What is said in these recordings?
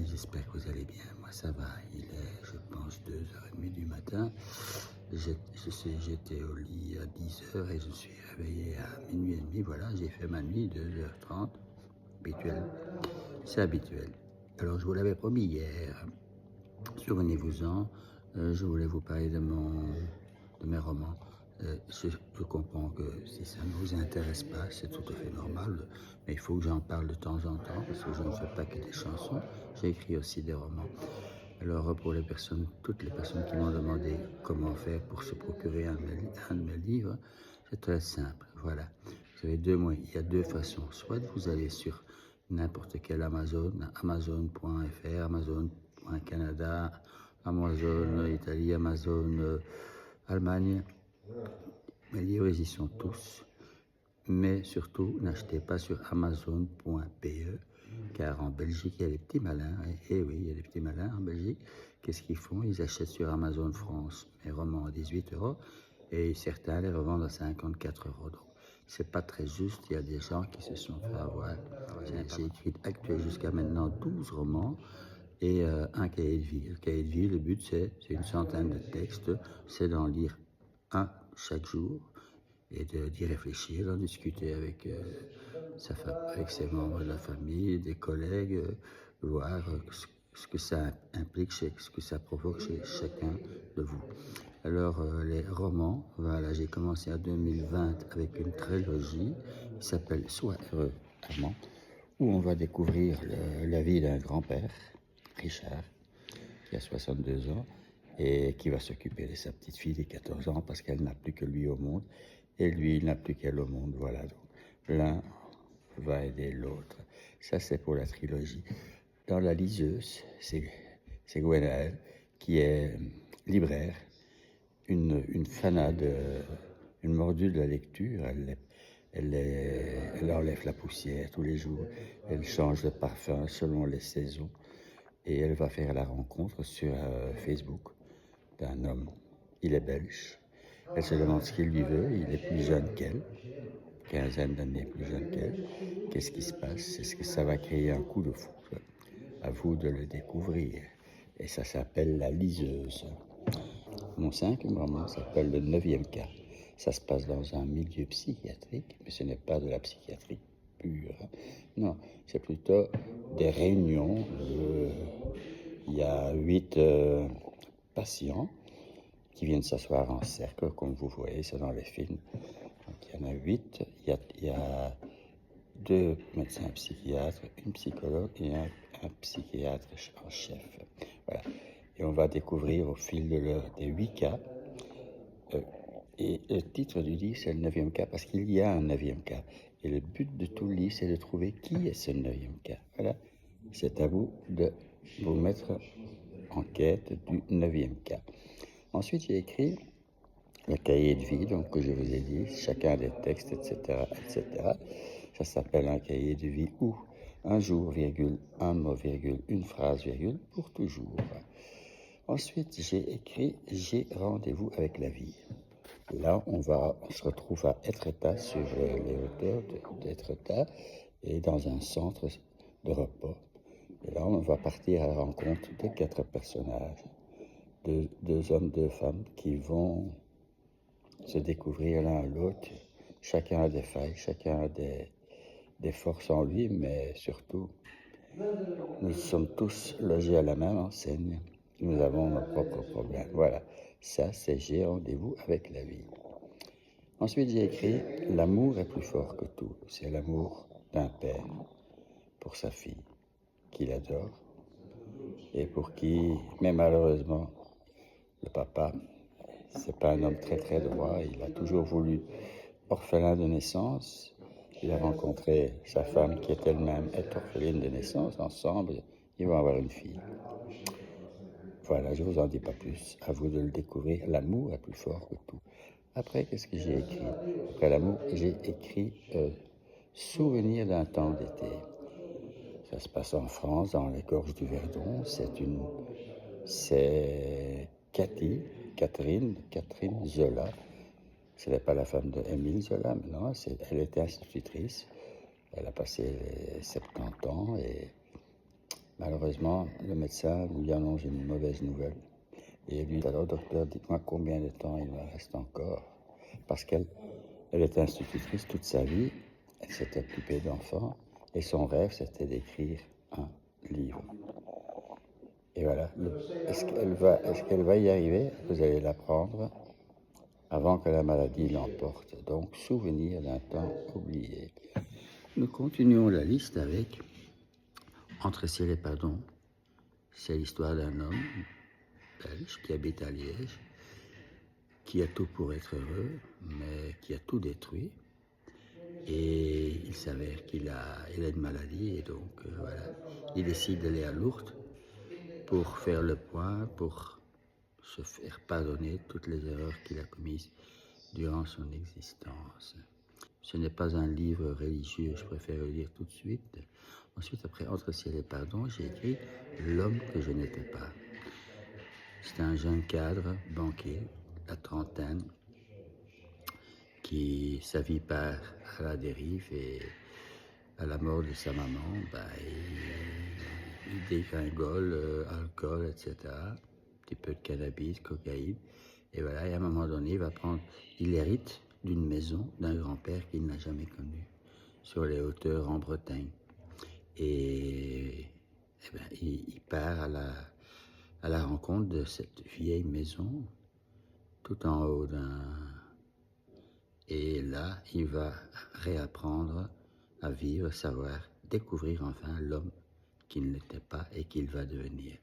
j'espère que vous allez bien. Moi, ça va. Il est, je pense, 2h30 du matin. J'étais au lit à 10h et je suis réveillé à minuit et demi. Voilà, j'ai fait ma nuit, 2h30. Habituel. C'est habituel. Alors, je vous l'avais promis hier. Souvenez-vous-en, je voulais vous parler de mes romans. Je comprends que si ça ne vous intéresse pas, c'est tout à fait normal, mais il faut que j'en parle de temps en temps, parce que je ne fais pas que des chansons, j'écris aussi des romans. Alors pour toutes les personnes qui m'ont demandé comment faire pour se procurer un de mes livres, c'est très simple, voilà. Vous avez il y a deux façons. Soit vous allez sur n'importe quel Amazon, Amazon.fr, Amazon.canada, Amazon Italie, Amazon Allemagne. Mes livres, ils y sont tous. Mais surtout, n'achetez pas sur Amazon.be, car en Belgique, il y a des petits malins. Et oui, il y a des petits malins en Belgique. Qu'est-ce qu'ils font? Ils achètent sur Amazon France mes romans à 18 € et certains les revendent à 54 €. Donc, c'est pas très juste. Il y a des gens qui se sont fait avoir. J'ai écrit jusqu'à maintenant 12 romans et un cahier de vie. Le cahier de vie, le but, c'est une centaine de textes. C'est d'en lire un chaque jour et d'y réfléchir, d'en discuter avec, avec ses membres de la famille, des collègues, voir ce que ça implique, ce que ça provoque chez chacun de vous. Alors, les romans, voilà, j'ai commencé en 2020 avec une trilogie qui s'appelle Sois heureux, Armand, où on va découvrir la vie d'un grand-père, Richard, qui a 62 ans, et qui va s'occuper de sa petite fille de 14 ans parce qu'elle n'a plus que lui au monde, et lui, il n'a plus qu'elle au monde. Voilà, donc l'un va aider l'autre. Ça, c'est pour la trilogie. Dans la liseuse, c'est Gwenaëlle, qui est libraire, une fanade, une mordue de la lecture. Elle enlève la poussière tous les jours, elle change de parfum selon les saisons, et elle va faire la rencontre sur Facebook d'un homme. Il est belge. Elle se demande ce qu'il lui veut. Il est plus jeune qu'elle, quinzaine d'années plus jeune qu'elle. Qu'est-ce qui se passe? Est-ce que ça va créer un coup de foudre? À vous de le découvrir. Et ça s'appelle La Liseuse. Mon cinquième roman s'appelle Le 9e cas. Ça se passe dans un milieu psychiatrique, mais ce n'est pas de la psychiatrie pure. Non, c'est plutôt des réunions. Il y a 8 patients qui viennent s'asseoir en cercle, comme vous voyez, c'est dans les films. Donc, il y en a 8. Il y a 2 médecins psychiatres, une psychologue et un psychiatre en chef. Voilà. Et on va découvrir au fil des 8 cas. Et le titre du livre, c'est le 9e cas, parce qu'il y a un 9e cas. Et le but de tout le livre, c'est de trouver qui est ce 9e cas. Voilà. C'est à vous de vous mettre en quête du 9e cas. Ensuite, j'ai écrit le cahier de vie, donc que je vous ai dit, chacun des textes, etc., etc. Ça s'appelle un cahier de vie où un jour, virgule, un mot, virgule, une phrase, virgule, pour toujours. Ensuite, j'ai écrit J'ai rendez-vous avec la vie. Là, on se retrouve à Etretat, sur les hauteurs d'Etretat, et dans un centre de repos. Et là, on va partir à la rencontre de 4 personnages, deux hommes, 2 femmes, qui vont se découvrir l'un à l'autre. Chacun a des failles, chacun a des forces en lui, mais surtout, nous sommes tous logés à la même enseigne. Nous avons nos propres problèmes. Voilà, ça c'est J'ai rendez-vous avec la vie. Ensuite, j'ai écrit L'amour est plus fort que tout. C'est l'amour d'un père pour sa fille, qu'il adore, et pour qui, mais malheureusement, le papa, c'est pas un homme très très droit. Il a toujours voulu orphelin de naissance. Il a rencontré sa femme qui est elle-même orpheline de naissance. Ensemble, ils vont avoir une fille. Voilà, je vous en dis pas plus. À vous de le découvrir. L'amour est plus fort que tout. Après, qu'est-ce que j'ai écrit? Après l'amour, j'ai écrit Souvenir d'un temps d'été. Ça se passe en France, dans les gorges du Verdon. C'est Catherine Zola. Ce n'est pas la femme de Émile Zola, mais non, elle était institutrice. Elle a passé les 70 ans et Malheureusement, le médecin lui annonce une mauvaise nouvelle. Et lui dit alors, docteur, dites-moi combien de temps il me reste encore. Parce qu'elle était institutrice toute sa vie, elle s'était occupée d'enfants, et son rêve, c'était d'écrire un livre. Et voilà, est-ce qu'elle va y arriver? Vous allez l'apprendre avant que la maladie l'emporte. Donc, souvenir d'un temps oublié. Nous continuons la liste avec Entre ciel et pardon. C'est l'histoire d'un homme belge qui habite à Liège, qui a tout pour être heureux, mais qui a tout détruit. Et il s'avère qu'il a une maladie, et donc voilà, il décide d'aller à Lourdes pour faire le point, pour se faire pardonner toutes les erreurs qu'il a commises durant son existence. Ce n'est pas un livre religieux, je préfère le lire tout de suite. Ensuite, après Entre ciel et pardon, j'ai écrit L'homme que je n'étais pas. C'est un jeune cadre, banquier, la trentaine, qui sa vie part à la dérive et à la mort de sa maman, il dégringole, alcool, etc. Un petit peu de cannabis, cocaïne. Et voilà, et à un moment donné, il hérite d'une maison d'un grand-père qu'il n'a jamais connu, sur les hauteurs en Bretagne. Et il part à la rencontre de cette vieille maison, tout en haut d'un... Et là, il va réapprendre à vivre, savoir, découvrir enfin l'homme qu'il n'était pas et qu'il va devenir.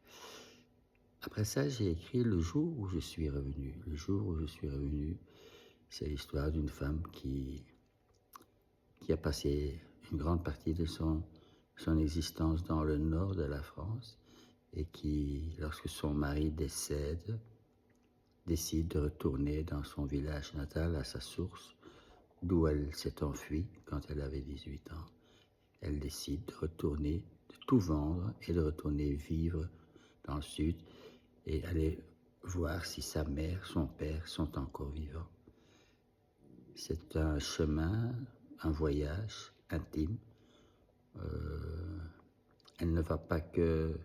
Après ça, j'ai écrit Le jour où je suis revenu. Le jour où je suis revenu, c'est l'histoire d'une femme qui a passé une grande partie de son existence dans le nord de la France et qui, lorsque son mari décède, décide de retourner dans son village natal, à sa source, d'où elle s'est enfuie quand elle avait 18 ans. Elle décide de retourner, de tout vendre et de retourner vivre dans le sud et aller voir si sa mère, son père sont encore vivants. C'est un chemin, un voyage intime. Elle ne va pas que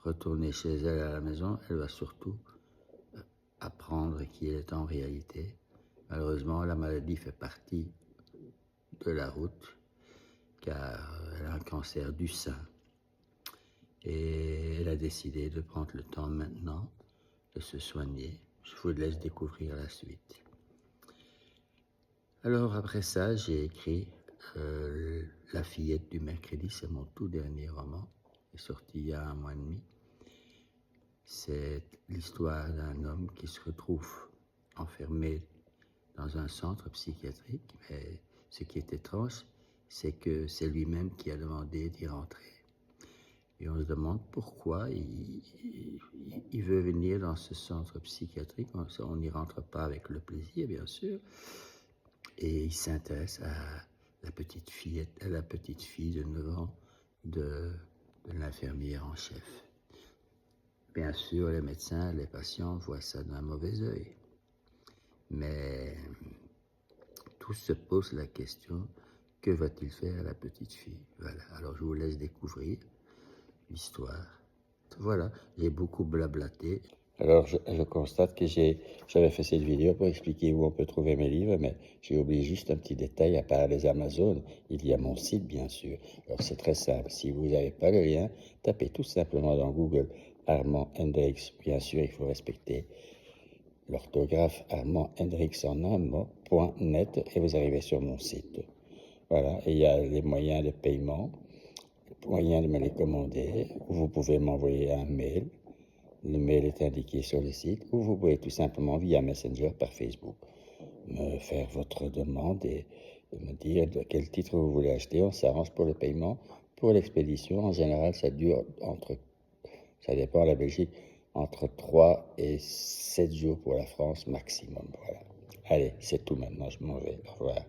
retourner chez elle à la maison, elle va surtout apprendre qui elle est en réalité. Malheureusement, la maladie fait partie de la route, car elle a un cancer du sein. Et elle a décidé de prendre le temps maintenant de se soigner. Je vous laisse découvrir la suite. Alors après ça, j'ai écrit La fillette du mercredi, c'est mon tout dernier roman, qui est sorti il y a 1 mois et demi. C'est l'histoire d'un homme qui se retrouve enfermé dans un centre psychiatrique, mais ce qui est étrange, c'est que c'est lui-même qui a demandé d'y rentrer. Et on se demande pourquoi il veut venir dans ce centre psychiatrique. On n'y rentre pas avec le plaisir, bien sûr. Et il s'intéresse à la petite fille de 9 ans de l'infirmière en chef. Bien sûr, les médecins, les patients voient ça d'un mauvais œil. Mais tous se posent la question, que va-t-il faire à la petite fille? Voilà, alors je vous laisse découvrir l'histoire. Voilà, j'ai beaucoup blablaté. Alors je constate que j'avais fait cette vidéo pour expliquer où on peut trouver mes livres, mais j'ai oublié juste un petit détail. À part les Amazones, il y a mon site, bien sûr. Alors c'est très simple, si vous n'avez pas le lien, tapez tout simplement dans Google Armand Hendrix. Bien sûr, il faut respecter l'orthographe Armand Hendrix en un mot, .net, et vous arrivez sur mon site. Voilà, et il y a les moyens de paiement, moyen de me les commander. Vous pouvez m'envoyer un mail. Le mail est indiqué sur le site. Ou vous pouvez tout simplement via Messenger par Facebook me faire votre demande et me dire de quel titre vous voulez acheter. On s'arrange pour le paiement. Pour l'expédition, en général, ça dure ça dépend de la Belgique, entre 3 et 7 jours pour la France maximum. Voilà. Allez, c'est tout maintenant, je m'en vais. Au revoir.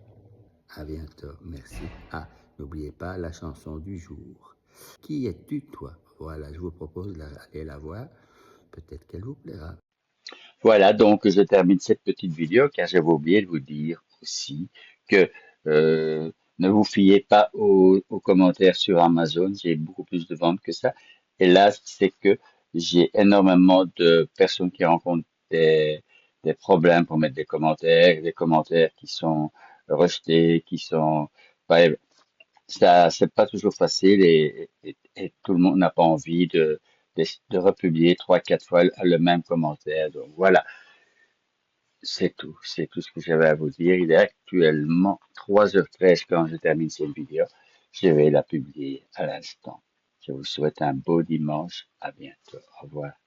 À bientôt, merci. Ah, n'oubliez pas la chanson du jour. Qui es-tu, toi? Voilà, je vous propose d'aller la voir. Peut-être qu'elle vous plaira. Voilà, donc je termine cette petite vidéo car j'avais oublié de vous dire aussi que ne vous fiez pas aux commentaires sur Amazon. J'ai beaucoup plus de ventes que ça. Et là, c'est que j'ai énormément de personnes qui rencontrent des problèmes pour mettre des commentaires qui sont rejetés, qui sont pas, ça, c'est pas toujours facile et tout le monde n'a pas envie de republier trois, quatre fois le même commentaire. Donc voilà, c'est tout ce que j'avais à vous dire. Il est actuellement 3h13 quand je termine cette vidéo. Je vais la publier à l'instant. Je vous souhaite un beau dimanche. À bientôt. Au revoir.